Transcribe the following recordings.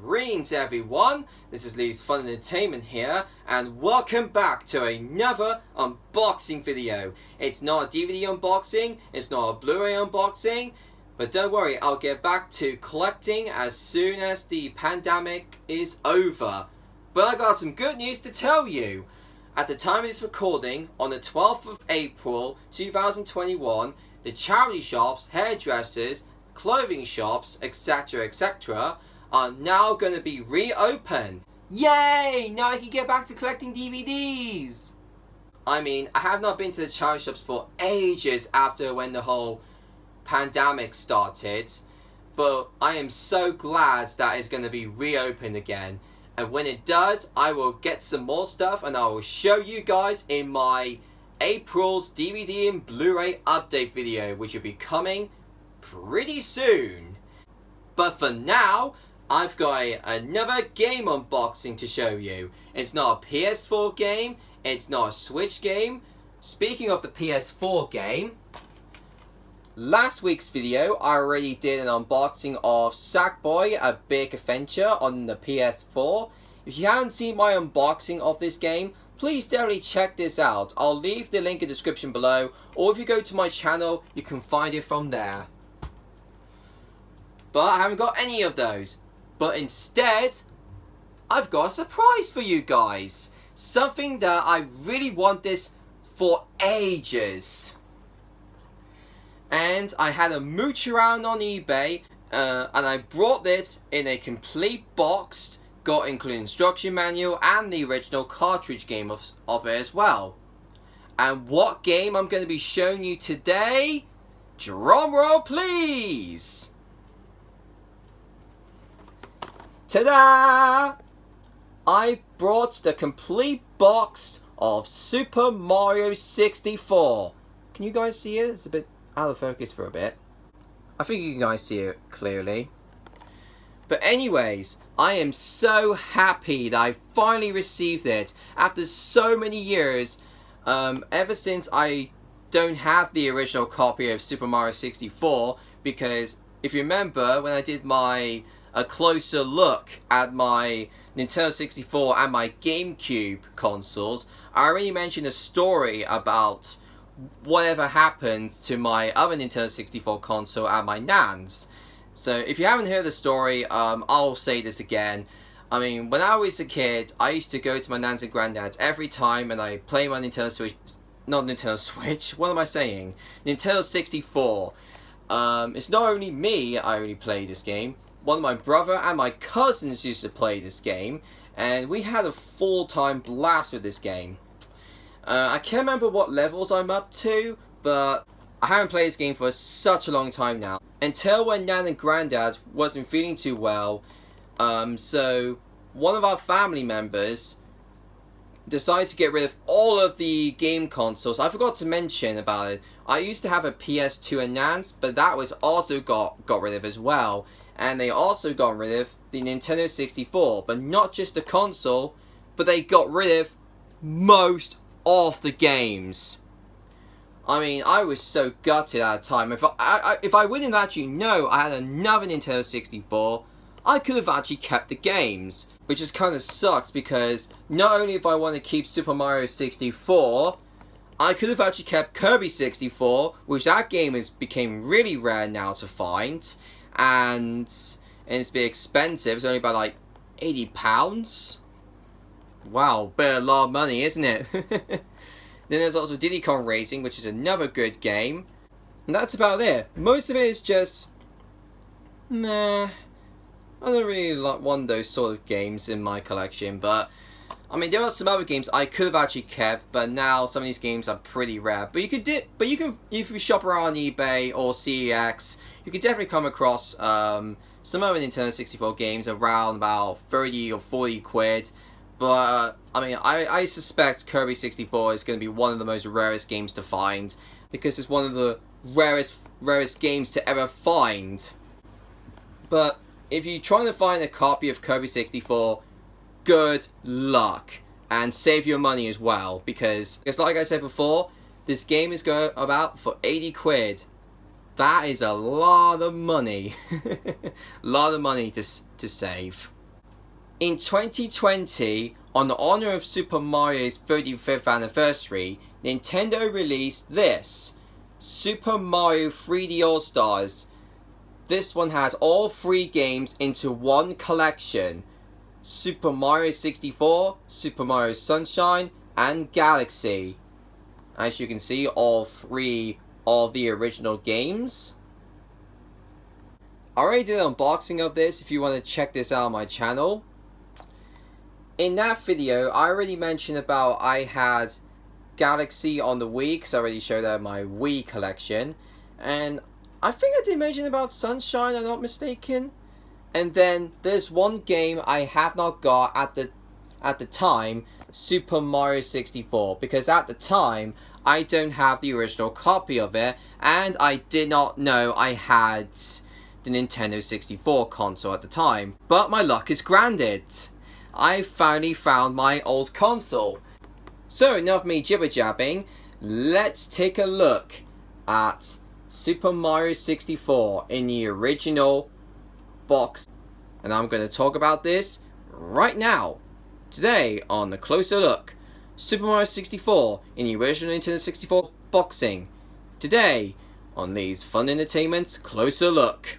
Greetings everyone, this is Lee's Fun Entertainment here, and welcome back to another unboxing video. It's not a DVD unboxing, it's not a Blu-ray unboxing, but don't worry, I'll get back to collecting as soon as the pandemic is over. But I got some good news to tell you. At the time of this recording, on the 12th of April 2021, the charity shops, hairdressers, clothing shops, etc., are now going to be reopened. Yay! Now I can get back to collecting DVDs! I mean, I have not been to the charity shops for ages after when the whole pandemic started, but I am so glad that it's going to be reopened again. And when it does, I will get some more stuff and I will show you guys in my April's DVD and Blu-ray update video, which will be coming pretty soon. But for now, I've got another game unboxing to show you. It's not a PS4 game, it's not a Switch game. Speaking of the PS4 game, last week's video I already did an unboxing of Sackboy: A Big Adventure on the PS4. If you haven't seen my unboxing of this game, please definitely check this out. I'll leave the link in the description below, or if you go to my channel, you can find it from there. But I haven't got any of those. But instead, I've got a surprise for you guys. Something that I really want this for ages. And I had a mooch around on eBay, and I brought this in a complete box, got including instruction manual and the original cartridge game of it as well. And what game I'm going to be showing you today? Drum roll please! Ta-da! I brought the complete box of Super Mario 64. Can you guys see it? It's a bit out of focus for a bit. I think you guys see it clearly. But anyways, I am so happy that I finally received it after so many years. Ever since I don't have the original copy of Super Mario 64, because if you remember when I did a closer look at my Nintendo 64 and my GameCube consoles, I already mentioned a story about whatever happened to my other Nintendo 64 console and my NANS. So if you haven't heard the story, I'll say this again. I mean, when I was a kid, I used to go to my nans and granddad's every time and I play my Nintendo Switch, not Nintendo Switch, what am I saying? Nintendo 64. It's not only me I only play this game. One of my brother and my cousins used to play this game, and we had a full-time blast with this game. I can't remember what levels I'm up to, but I haven't played this game for such a long time now. Until when Nan and Granddad wasn't feeling too well, so one of our family members decided to get rid of all of the game consoles. I forgot to mention about it. I used to have a PS2 and NANS, but that was also got rid of as well. And they also got rid of the Nintendo 64, but not just the console, but they got rid of most of the games. I mean, I was so gutted at the time. If I wouldn't have actually known I had another Nintendo 64, I could have actually kept the games. Which just kind of sucks because not only if I want to keep Super Mario 64, I could have actually kept Kirby 64, which that game became really rare now to find. And it's a bit expensive. It's only about like £80. Wow, a lot of money, isn't it? Then there's also Diddy Kong Racing, which is another good game. And that's about it. Most of it is just meh. I don't really like one of those sort of games in my collection, but I mean there are some other games I could have actually kept, but now some of these games are pretty rare. But if you shop around eBay or CEX, you can definitely come across some other Nintendo 64 games around about 30 or 40 quid. But I mean, I suspect Kirby 64 is going to be one of the most rarest games to find, because it's one of the rarest games to ever find. But if you're trying to find a copy of Kirby 64, good luck. And save your money as well, because like I said before, this game is going about for 80 quid. That is a lot of money. A lot of money to save. In 2020, on the honor of Super Mario's 35th anniversary, Nintendo released this, Super Mario 3D All-Stars. This one has all 3 games into one collection. Super Mario 64, Super Mario Sunshine, and Galaxy. As you can see, all 3 of the original games. I already did an unboxing of this if you want to check this out on my channel. In that video, I already mentioned about I had Galaxy on the Wii, because I already showed that my Wii collection. And I think I did mention about Sunshine, if I'm not mistaken. And then there's one game I have not got at the time, Super Mario 64. Because at the time, I don't have the original copy of it. And I did not know I had the Nintendo 64 console at the time. But my luck is granted. I finally found my old console. So enough of me jibber-jabbing, let's take a look at Super Mario 64 in the original box. And I'm going to talk about this right now. Today on the Closer Look, Super Mario 64 in the original Nintendo 64 boxing. Today on these Fun Entertainment's Closer Look.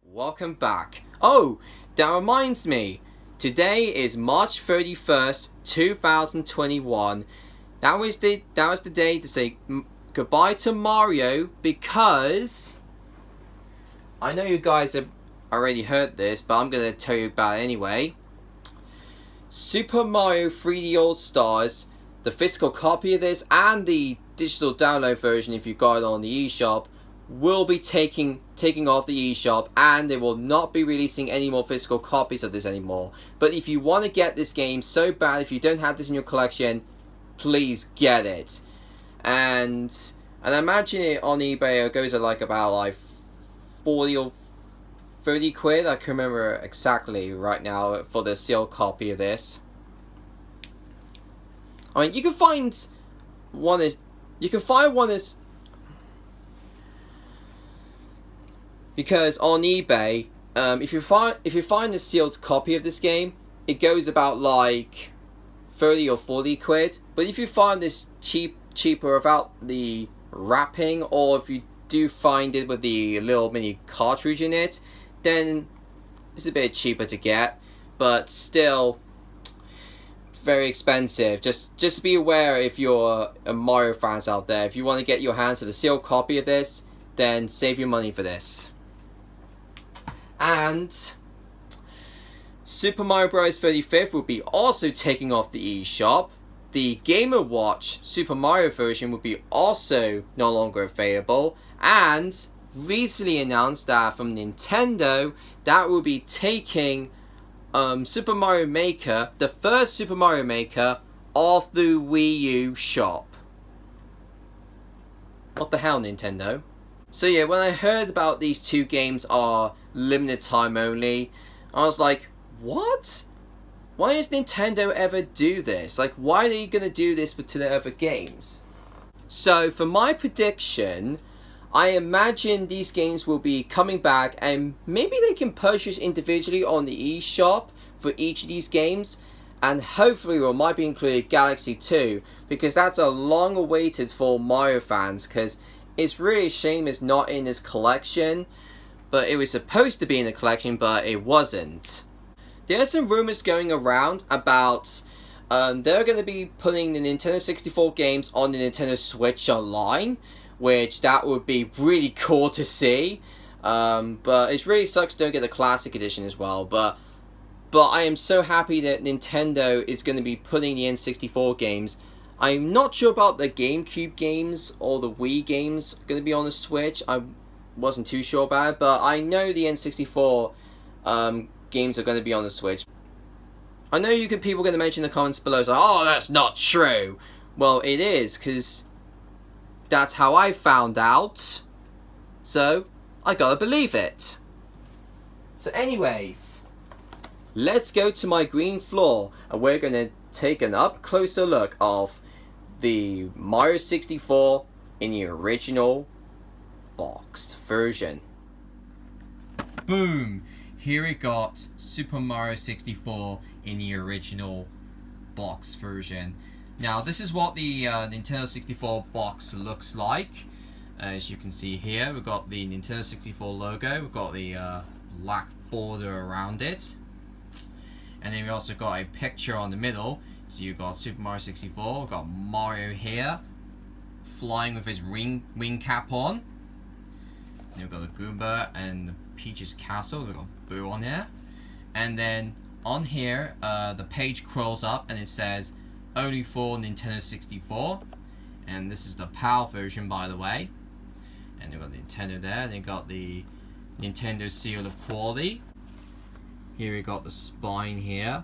Welcome back. Oh, that reminds me. Today is March 31st, 2021. That was the day to say goodbye to Mario, because I know you guys have already heard this, but I'm going to tell you about it anyway. Super Mario 3D All-Stars, the physical copy of this and the digital download version if you got it on the eShop, will be taking off the eShop, and they will not be releasing any more physical copies of this anymore. But if you want to get this game so bad, if you don't have this in your collection, please get it. And I imagine it on eBay it goes at about 40 or 30 quid. I can't remember exactly right now for the sealed copy of this. I mean, you can find one is because on eBay, if you find a sealed copy of this game, it goes about 30 or 40 quid. But if you find this cheaper without the wrapping, or if you do find it with the little mini cartridge in it, then it's a bit cheaper to get, but still very expensive. Just be aware if you're a Mario fans out there. If you want to get your hands on a sealed copy of this, then save your money for this. And Super Mario Bros. 35th will be also taking off the eShop. The Game & Watch Super Mario version will be also no longer available. And recently announced that from Nintendo that will be taking Super Mario Maker, the first Super Mario Maker, off the Wii U shop. What the hell, Nintendo? So yeah, when I heard about these 2 games are limited time only, I was like, what? Why does Nintendo ever do this? Why are they going to do this to their other games? So for my prediction, I imagine these games will be coming back, and maybe they can purchase individually on the eShop for each of these games, and hopefully we might be included Galaxy 2, because that's a long awaited for Mario fans, because it's really a shame it's not in this collection. But it was supposed to be in the collection, but it wasn't. There are some rumors going around about they're going to be putting the Nintendo 64 games on the Nintendo Switch Online, which that would be really cool to see. But it really sucks don't get the Classic Edition as well. But I am so happy that Nintendo is going to be putting the N64 games. I'm not sure about the GameCube games or the Wii games going to be on the Switch. I wasn't too sure about it, but I know the N64 games are going to be on the Switch. I know people are going to mention in the comments below, oh, that's not true. Well, it is, because that's how I found out. So, I gotta believe it. So anyways, let's go to my green floor and we're going to take an up closer look of the Mario 64 in the original boxed version. Boom! Here we got Super Mario 64 in the original box version. Now this is what the Nintendo 64 box looks like. As you can see here, we've got the Nintendo 64 logo, we've got the black border around it, and then we also got a picture on the middle. So you've got Super Mario 64, we've got Mario here, flying with his wing cap on. And we've got the Goomba and the Peach's castle, we've got Boo on here. And then on here, the page crawls up and it says, only for Nintendo 64. And this is the PAL version, by the way. And they've got Nintendo there, and they've got the Nintendo seal of quality. Here we got the spine here.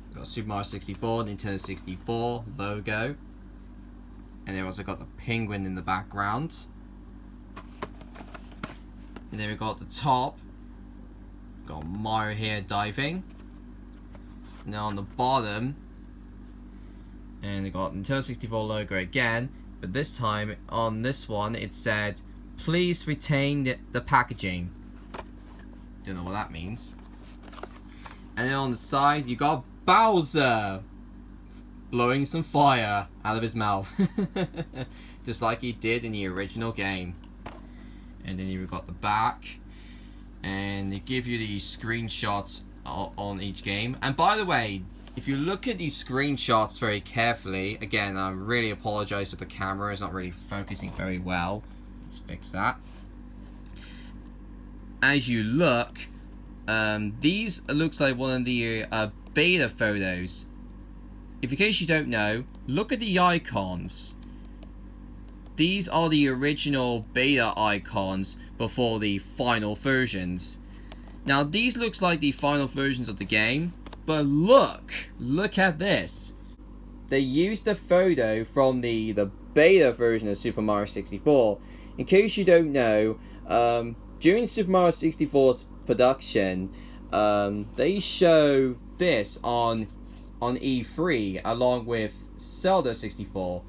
We've got Super Mario 64, Nintendo 64 logo. And they've also got the penguin in the background. And then we've got the top. We've got Mario here diving. And then on the bottom, and we got Nintendo 64 logo again, but this time on this one it said, please retain the packaging. Don't know what that means. And then on the side you got Bowser blowing some fire out of his mouth, just like he did in the original game. And then you've got the back, and they give you these screenshots on each game. And by the way, if you look at these screenshots very carefully, again, I really apologize for the camera, it's not really focusing very well. Let's fix that. As you look, these looks like one of the beta photos. If in case you don't know, look at the icons. These are the original beta icons before the final versions. Now these looks like the final versions of the game, but look at this. They used a photo from the beta version of Super Mario 64. In case you don't know, during Super Mario 64's production, they show this on E3 along with Zelda 64.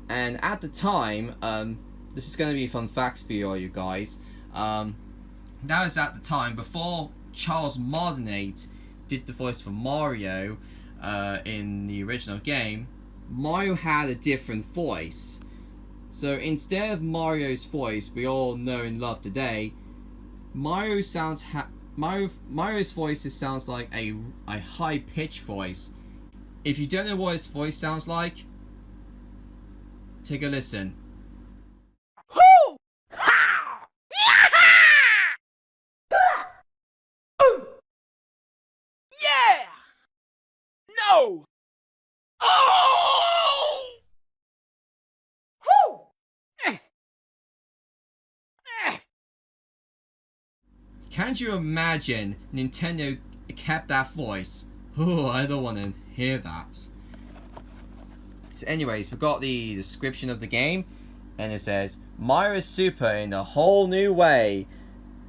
And at the time, this is going to be fun facts for you all, you guys. That was at the time before Charles Martinet did the voice for Mario in the original game. Mario had a different voice. So instead of Mario's voice we all know and love today, Mario's voice sounds like a high-pitched voice. If you don't know what his voice sounds like, take a listen. Whoo! Ha! Yeah! No! Oh! Whoo! Can't you imagine Nintendo kept that voice? Oh, I don't want to hear that. So anyways, we've got the description of the game, and it says, Mario Super in a whole new way,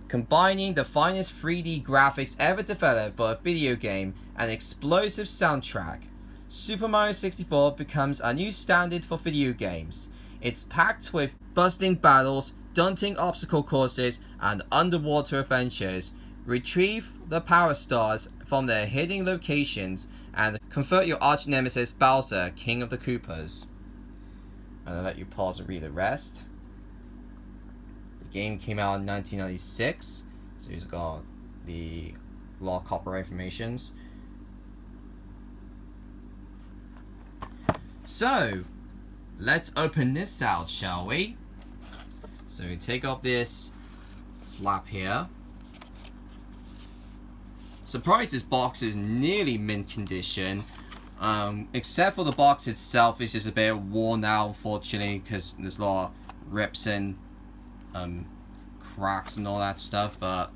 combining the finest 3D graphics ever developed for a video game and explosive soundtrack. Super Mario 64 becomes a new standard for video games. It's packed with buzzing battles, daunting obstacle courses, and underwater adventures. Retrieve the Power Stars from their hidden locations and convert your arch nemesis Bowser, King of the Koopas. And I'll let you pause and read the rest. The game came out in 1996, so it's got a lot of copyright informations. So, let's open this out, shall we? So we take off this flap here. Surprised this box is nearly mint condition, except for the box itself is just a bit worn out, unfortunately, because there's a lot of rips and cracks and all that stuff, but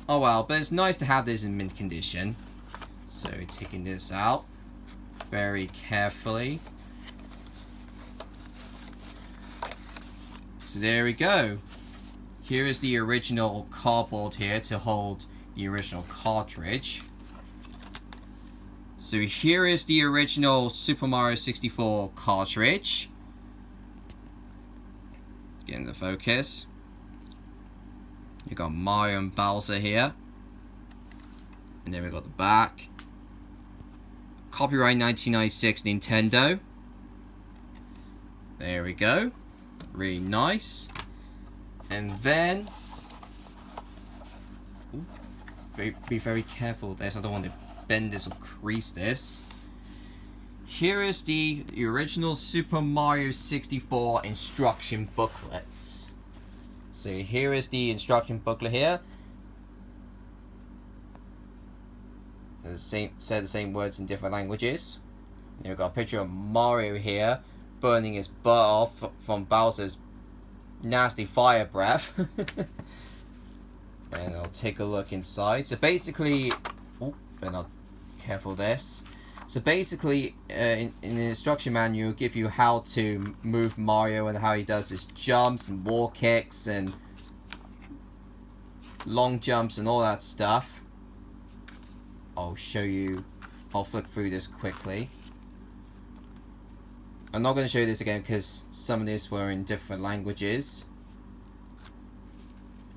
oh well. But it's nice to have this in mint condition. So we're taking this out very carefully. So there we go. Here is the original cardboard here to hold the original cartridge. So here is the original Super Mario 64 cartridge. Get in the focus. You got Mario and Bowser here. And then we got the back. Copyright 1996 Nintendo. There we go. Really nice. And then... Ooh, be very careful with this. I don't want to bend this or crease this. Here is the original Super Mario 64 instruction booklets. So here is the instruction booklet here. Say the same words in different languages. You've got a picture of Mario here burning his butt off from Bowser's nasty fire breath. And I'll take a look inside. So basically, better not careful this. So basically, in the instruction manual, give you how to move Mario and how he does his jumps and wall kicks and long jumps and all that stuff. I'll show you. I'll flick through this quickly. I'm not going to show you this again because some of this were in different languages.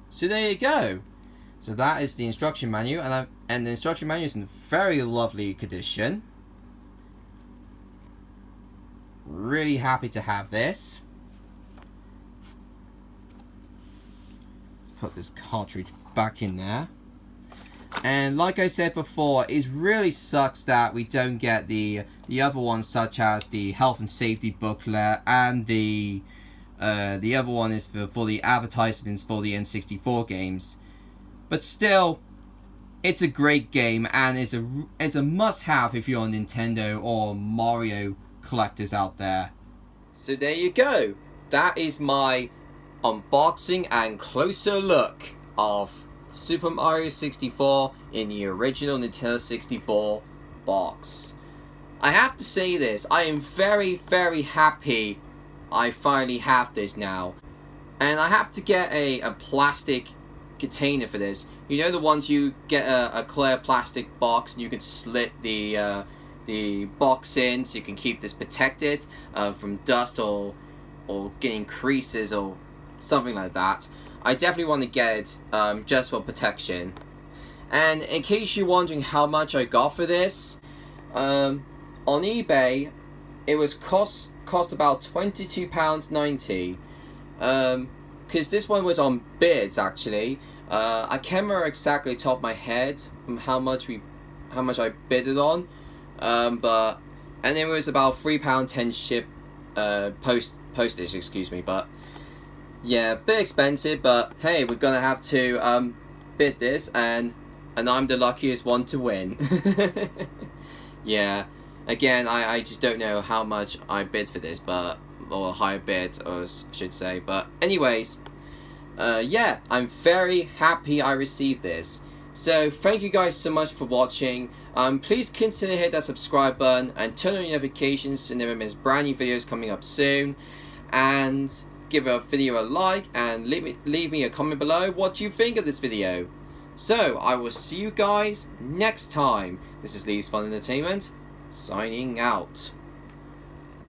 So there you go. So that is the instruction manual, and the instruction manual is in very lovely condition. Really happy to have this. Let's put this cartridge back in there. And like I said before, it really sucks that we don't get the other ones, such as the health and safety booklet, and the other one is for the advertisements for the N64 games. But still, it's a great game, and it's a must-have if you're a Nintendo or Mario collectors out there. So there you go. That is my unboxing and closer look of Super Mario 64 in the original Nintendo 64 box. I have to say this, I am very, very happy I finally have this now. And I have to get a plastic container for this. You know, the ones you get a clear plastic box and you can slit the box in so you can keep this protected from dust or getting creases or something like that. I definitely want to get it just for protection. And in case you're wondering how much I got for this, on eBay it was cost about £22.90. Because this one was on bids actually. I can't remember exactly top of my head how much I bid it on. And it was about £3.10 ship postage, excuse me, but yeah, a bit expensive, but hey, we're gonna have to bid this, and I'm the luckiest one to win. Yeah, again, I just don't know how much I bid for this, or higher bid, or I should say, but anyways, yeah, I'm very happy I received this. So thank you guys so much for watching. Please consider hit that subscribe button and turn on your notifications so you never miss brand new videos coming up soon. And give a video a like and leave me a comment below what you think of this video. So I will see you guys next time. This is Lee's Fun Entertainment signing out.